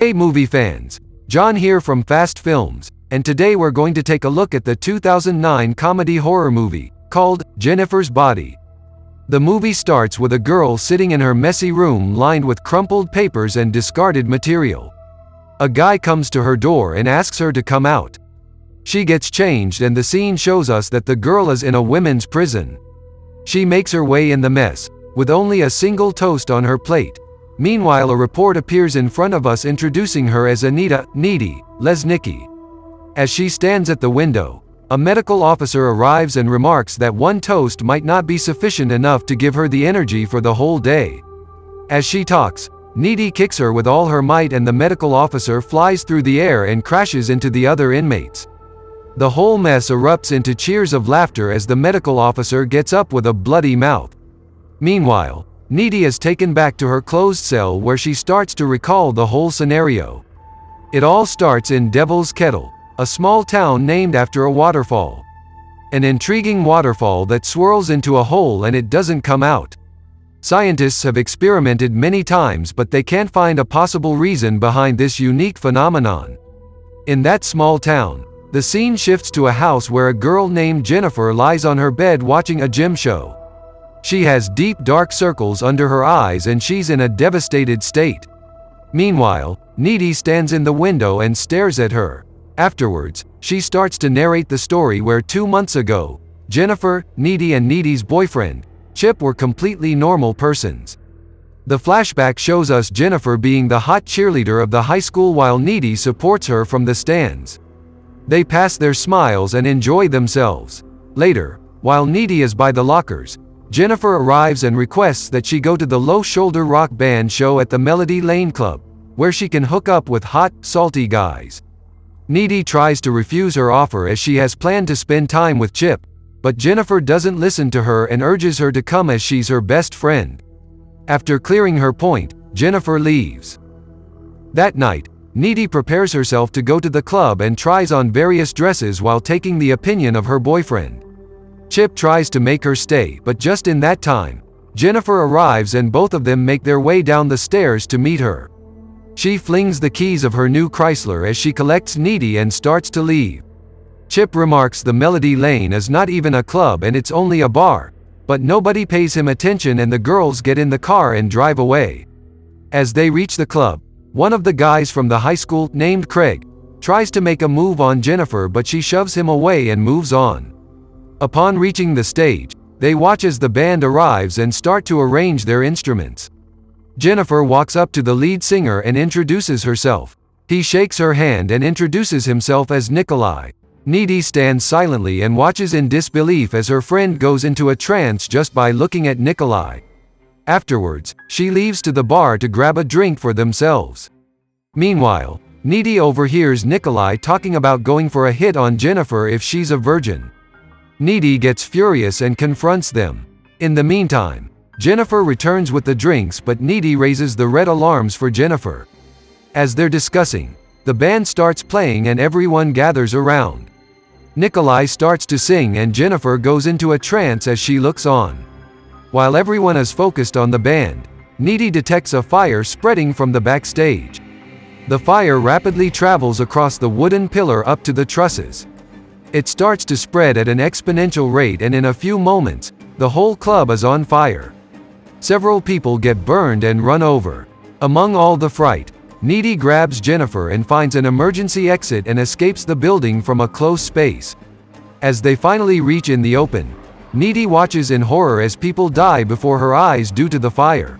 Hey movie fans, John here from Fast Films, and today we're going to take a look at the 2009 comedy horror movie, called Jennifer's Body. The movie starts with a girl sitting in her messy room lined with crumpled papers and discarded material. A guy comes to her door and asks her to come out. She gets changed and the scene shows us that the girl is in a women's prison. She makes her way in the mess, with only a single toast on her plate. Meanwhile, a report appears in front of us introducing her as Anita Needy Lesnicki. As she stands at the window, a medical officer arrives and remarks that one toast might not be sufficient enough to give her the energy for the whole day. As she talks, Needy kicks her with all her might and the medical officer flies through the air and crashes into the other inmates. The whole mess erupts into cheers of laughter as the medical officer gets up with a bloody mouth. Meanwhile, Needy is taken back to her closed cell where she starts to recall the whole scenario. It all starts in Devil's Kettle, a small town named after a waterfall. An intriguing waterfall that swirls into a hole and it doesn't come out. Scientists have experimented many times but they can't find a possible reason behind this unique phenomenon. In that small town, the scene shifts to a house where a girl named Jennifer lies on her bed watching a gym show. She has deep dark circles under her eyes and she's in a devastated state. Meanwhile, Needy stands in the window and stares at her. Afterwards, she starts to narrate the story where 2 months ago, Jennifer, Needy and Needy's boyfriend, Chip, were completely normal persons. The flashback shows us Jennifer being the hot cheerleader of the high school while Needy supports her from the stands. They pass their smiles and enjoy themselves. Later, while Needy is by the lockers, Jennifer arrives and requests that she go to the Low Shoulder Rock Band show at the Melody Lane Club, where she can hook up with hot, salty guys. Needy tries to refuse her offer as she has planned to spend time with Chip, but Jennifer doesn't listen to her and urges her to come as she's her best friend. After clearing her point, Jennifer leaves. That night, Needy prepares herself to go to the club and tries on various dresses while taking the opinion of her boyfriend. Chip tries to make her stay, but just in that time, Jennifer arrives and both of them make their way down the stairs to meet her. She flings the keys of her new Chrysler as she collects Needy and starts to leave. Chip remarks the Melody Lane is not even a club and it's only a bar, but nobody pays him attention and the girls get in the car and drive away. As they reach the club, one of the guys from the high school, named Craig, tries to make a move on Jennifer but she shoves him away and moves on. Upon reaching the stage, they watch as the band arrives and start to arrange their instruments. Jennifer walks up to the lead singer and introduces herself. He shakes her hand and introduces himself as Nikolai. Needy stands silently and watches in disbelief as her friend goes into a trance just by looking at Nikolai. Afterwards, she leaves to the bar to grab a drink for themselves. Meanwhile, Needy overhears Nikolai talking about going for a hit on Jennifer if she's a virgin. Needy gets furious and confronts them. In the meantime, Jennifer returns with the drinks but Needy raises the red alarms for Jennifer. As they're discussing, the band starts playing and everyone gathers around. Nikolai starts to sing and Jennifer goes into a trance as she looks on. While everyone is focused on the band, Needy detects a fire spreading from the backstage. The fire rapidly travels across the wooden pillar up to the trusses. It starts to spread at an exponential rate and in a few moments, the whole club is on fire. Several people get burned and run over. Among all the fright, Needy grabs Jennifer and finds an emergency exit and escapes the building from a close space. As they finally reach in the open, Needy watches in horror as people die before her eyes due to the fire.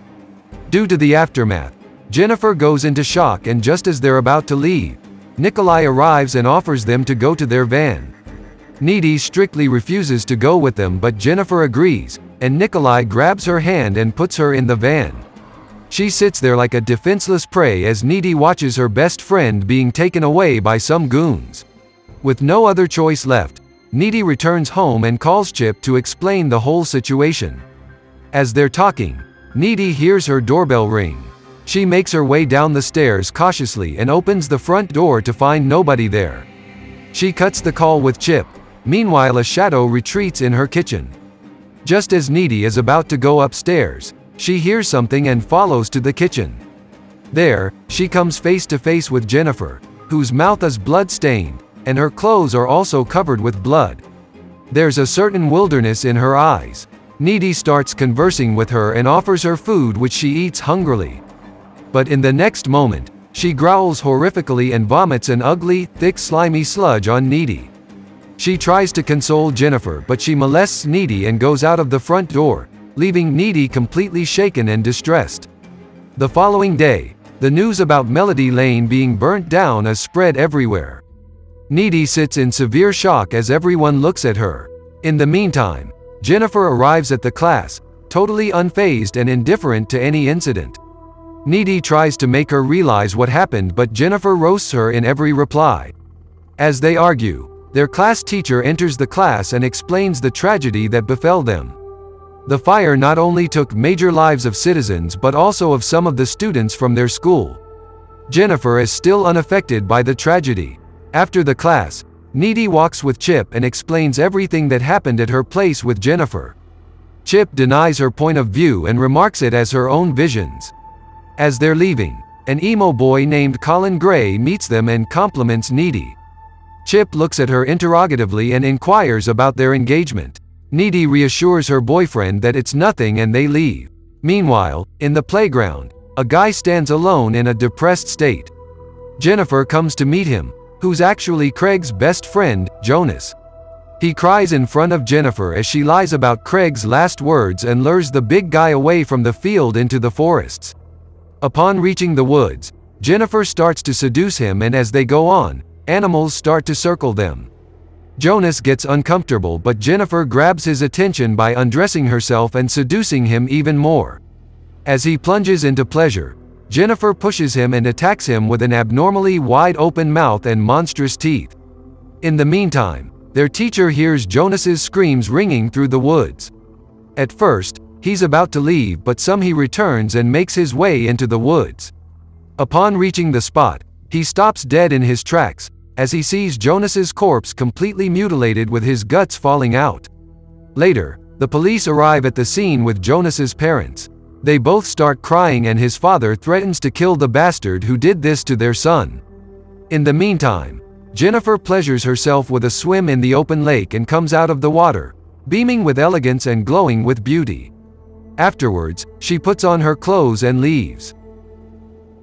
Due to the aftermath, Jennifer goes into shock and just as they're about to leave, Nikolai arrives and offers them to go to their van. Needy strictly refuses to go with them but Jennifer agrees, and Nikolai grabs her hand and puts her in the van. She sits there like a defenseless prey as Needy watches her best friend being taken away by some goons. With no other choice left, Needy returns home and calls Chip to explain the whole situation. As they're talking, Needy hears her doorbell ring. She makes her way down the stairs cautiously and opens the front door to find nobody there. She cuts the call with Chip. Meanwhile, a shadow retreats in her kitchen. Just as Needy is about to go upstairs, she hears something and follows to the kitchen. There, she comes face to face with Jennifer, whose mouth is blood-stained, and her clothes are also covered with blood. There's a certain wilderness in her eyes. Needy starts conversing with her and offers her food, which she eats hungrily. But in the next moment, she growls horrifically and vomits an ugly, thick slimy sludge on Needy. She tries to console Jennifer, but she molests Needy and goes out of the front door, leaving Needy completely shaken and distressed. The following day, the news about Melody Lane being burnt down is spread everywhere. Needy sits in severe shock as everyone looks at her. In the meantime, Jennifer arrives at the class, totally unfazed and indifferent to any incident. Needy tries to make her realize what happened, but Jennifer roasts her in every reply. As they argue, their class teacher enters the class and explains the tragedy that befell them. The fire not only took major lives of citizens but also of some of the students from their school. Jennifer is still unaffected by the tragedy. After the class, Needy walks with Chip and explains everything that happened at her place with Jennifer. Chip denies her point of view and remarks it as her own visions. As they're leaving, an emo boy named Colin Gray meets them and compliments Needy. Chip looks at her interrogatively and inquires about their engagement. Needy reassures her boyfriend that it's nothing and they leave. Meanwhile, in the playground, a guy stands alone in a depressed state. Jennifer comes to meet him, who's actually Craig's best friend, Jonas. He cries in front of Jennifer as she lies about Craig's last words and lures the big guy away from the field into the forests. Upon reaching the woods, Jennifer starts to seduce him, and as they go on, animals start to circle them. Jonas gets uncomfortable, but Jennifer grabs his attention by undressing herself and seducing him even more. As he plunges into pleasure, Jennifer pushes him and attacks him with an abnormally wide open mouth and monstrous teeth. In the meantime, their teacher hears Jonas's screams ringing through the woods. At first, he's about to leave, but he returns and makes his way into the woods. Upon reaching the spot, he stops dead in his tracks, as he sees Jonas's corpse completely mutilated with his guts falling out. Later, the police arrive at the scene with Jonas's parents. They both start crying and his father threatens to kill the bastard who did this to their son. In the meantime, Jennifer pleasures herself with a swim in the open lake and comes out of the water, beaming with elegance and glowing with beauty. Afterwards, she puts on her clothes and leaves.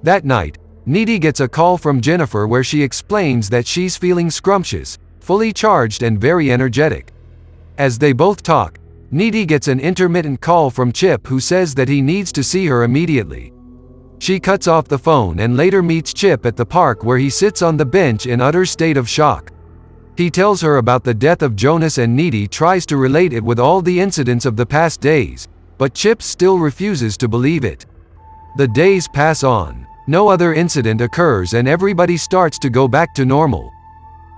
That night, Needy gets a call from Jennifer where she explains that she's feeling scrumptious, fully charged and very energetic. As they both talk, Needy gets an intermittent call from Chip, who says that he needs to see her immediately. She cuts off the phone and later meets Chip at the park, where he sits on the bench in utter state of shock. He tells her about the death of Jonas and Needy tries to relate it with all the incidents of the past days, but Chip still refuses to believe it. The days pass on. No other incident occurs and everybody starts to go back to normal.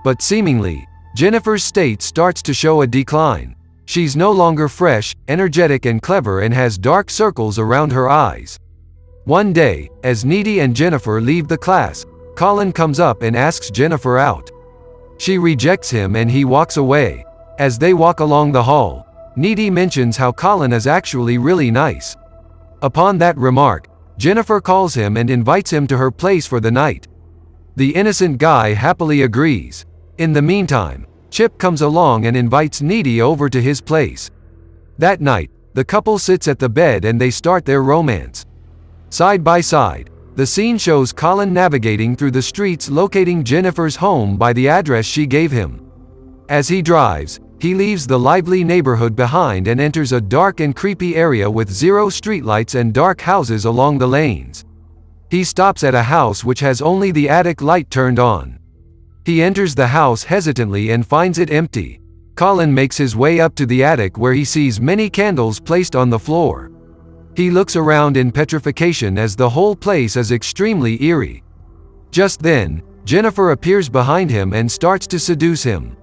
But seemingly, Jennifer's state starts to show a decline. She's no longer fresh, energetic and clever and has dark circles around her eyes. One day, as Needy and Jennifer leave the class, Colin comes up and asks Jennifer out. She rejects him and he walks away. As they walk along the hall, Needy mentions how Colin is actually really nice. Upon that remark, Jennifer calls him and invites him to her place for the night. The innocent guy happily agrees. In the meantime, Chip comes along and invites Needy over to his place. That night, the couple sits at the bed and they start their romance. Side by side, the scene shows Colin navigating through the streets, locating Jennifer's home by the address she gave him. As he drives, he leaves the lively neighborhood behind and enters a dark and creepy area with zero streetlights and dark houses along the lanes. He stops at a house which has only the attic light turned on. He enters the house hesitantly and finds it empty. Colin makes his way up to the attic where he sees many candles placed on the floor. He looks around in petrification as the whole place is extremely eerie. Just then, Jennifer appears behind him and starts to seduce him.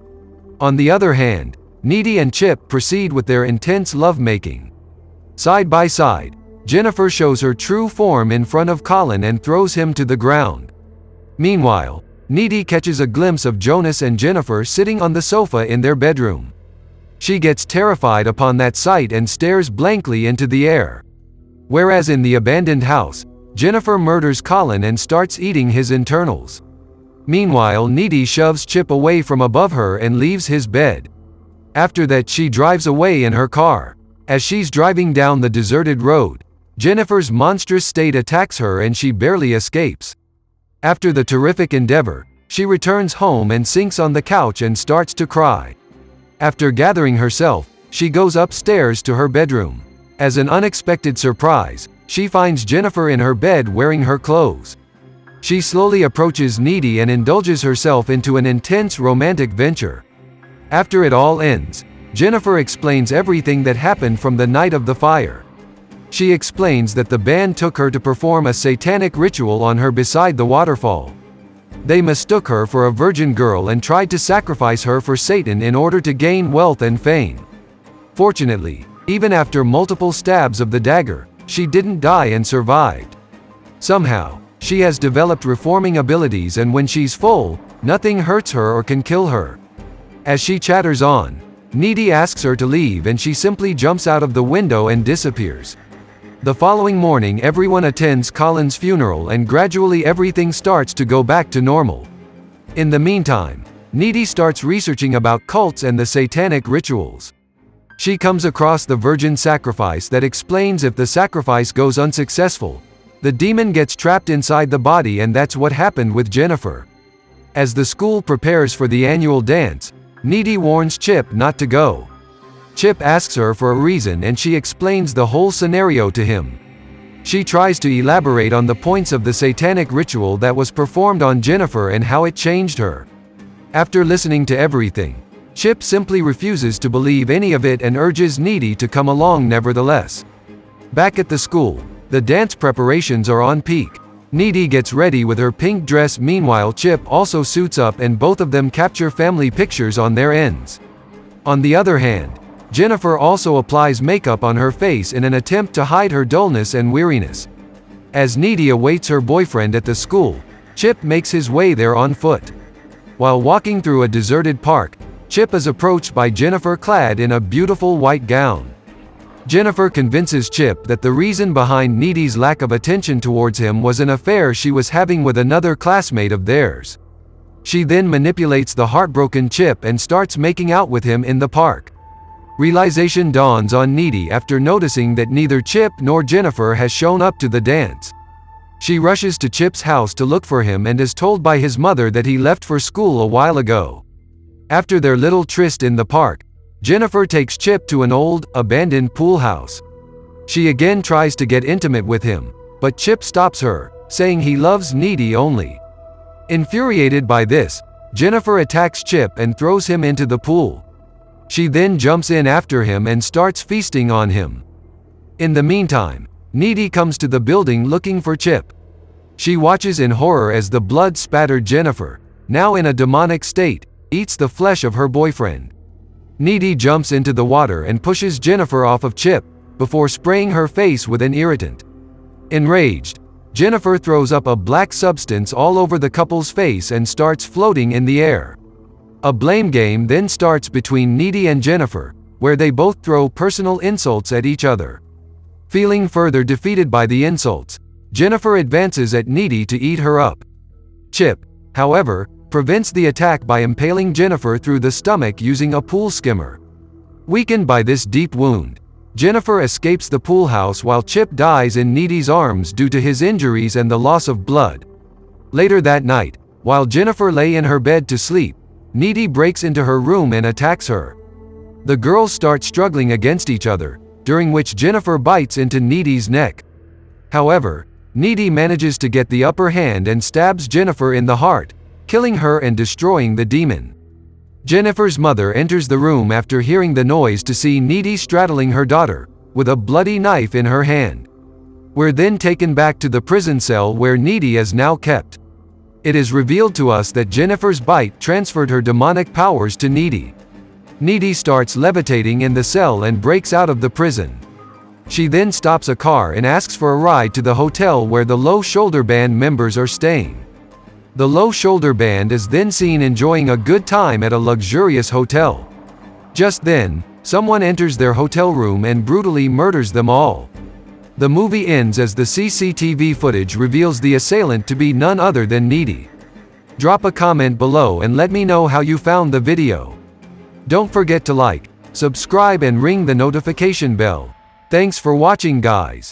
On the other hand, Needy and Chip proceed with their intense lovemaking. Side by side, Jennifer shows her true form in front of Colin and throws him to the ground. Meanwhile, Needy catches a glimpse of Jonas and Jennifer sitting on the sofa in their bedroom. She gets terrified upon that sight and stares blankly into the air. Whereas in the abandoned house, Jennifer murders Colin and starts eating his internals. Meanwhile, Needy shoves Chip away from above her and leaves his bed. After that, she drives away in her car. As she's driving down the deserted road, Jennifer's monstrous state attacks her and she barely escapes. After the terrific endeavor, she returns home and sinks on the couch and starts to cry. After gathering herself, she goes upstairs to her bedroom. As an unexpected surprise, she finds Jennifer in her bed wearing her clothes. She slowly approaches Needy and indulges herself into an intense romantic venture. After it all ends, Jennifer explains everything that happened from the night of the fire. She explains that the band took her to perform a satanic ritual on her beside the waterfall. They mistook her for a virgin girl and tried to sacrifice her for Satan in order to gain wealth and fame. Fortunately, even after multiple stabs of the dagger, she didn't die and survived. Somehow, she has developed reforming abilities, and when she's full, nothing hurts her or can kill her. As she chatters on, Needy asks her to leave and she simply jumps out of the window and disappears. The following morning, everyone attends Colin's funeral and gradually everything starts to go back to normal. In the meantime, Needy starts researching about cults and the satanic rituals. She comes across the virgin sacrifice that explains if the sacrifice goes unsuccessful, the demon gets trapped inside the body, and that's what happened with Jennifer. As the school prepares for the annual dance, Needy warns Chip not to go. Chip asks her for a reason and she explains the whole scenario to him. She tries to elaborate on the points of the satanic ritual that was performed on Jennifer and how it changed her. After listening to everything, Chip simply refuses to believe any of it and urges Needy to come along nevertheless. Back at the school, the dance preparations are on peak. Needy gets ready with her pink dress. Meanwhile, Chip also suits up and both of them capture family pictures on their ends. On the other hand, Jennifer also applies makeup on her face in an attempt to hide her dullness and weariness. As Needy awaits her boyfriend at the school, Chip makes his way there on foot. While walking through a deserted park, Chip is approached by Jennifer clad in a beautiful white gown. Jennifer convinces Chip that the reason behind Needy's lack of attention towards him was an affair she was having with another classmate of theirs. She then manipulates the heartbroken Chip and starts making out with him in the park. Realization dawns on Needy after noticing that neither Chip nor Jennifer has shown up to the dance. She rushes to Chip's house to look for him and is told by his mother that he left for school a while ago. After their little tryst in the park, Jennifer takes Chip to an old, abandoned pool house. She again tries to get intimate with him, but Chip stops her, saying he loves Needy only. Infuriated by this, Jennifer attacks Chip and throws him into the pool. She then jumps in after him and starts feasting on him. In the meantime, Needy comes to the building looking for Chip. She watches in horror as the blood-spattered Jennifer, now in a demonic state, eats the flesh of her boyfriend. Needy jumps into the water and pushes Jennifer off of Chip, before spraying her face with an irritant. Enraged, Jennifer throws up a black substance all over the couple's face and starts floating in the air. A blame game then starts between Needy and Jennifer, where they both throw personal insults at each other. Feeling further defeated by the insults, Jennifer advances at Needy to eat her up. Chip, however, prevents the attack by impaling Jennifer through the stomach using a pool skimmer. Weakened by this deep wound, Jennifer escapes the pool house while Chip dies in Needy's arms due to his injuries and the loss of blood. Later that night, while Jennifer lay in her bed to sleep, Needy breaks into her room and attacks her. The girls start struggling against each other, during which Jennifer bites into Needy's neck. However, Needy manages to get the upper hand and stabs Jennifer in the heart, killing her and destroying the demon. Jennifer's mother enters the room after hearing the noise to see Needy straddling her daughter, with a bloody knife in her hand. We're then taken back to the prison cell where Needy is now kept. It is revealed to us that Jennifer's bite transferred her demonic powers to Needy. Needy starts levitating in the cell and breaks out of the prison. She then stops a car and asks for a ride to the hotel where the Low Shoulder Band members are staying. The Low Shoulder Band is then seen enjoying a good time at a luxurious hotel. Just then, someone enters their hotel room and brutally murders them all. The movie ends as the CCTV footage reveals the assailant to be none other than Needy. Drop a comment below and let me know how you found the video. Don't forget to like, subscribe and ring the notification bell. Thanks for watching, guys.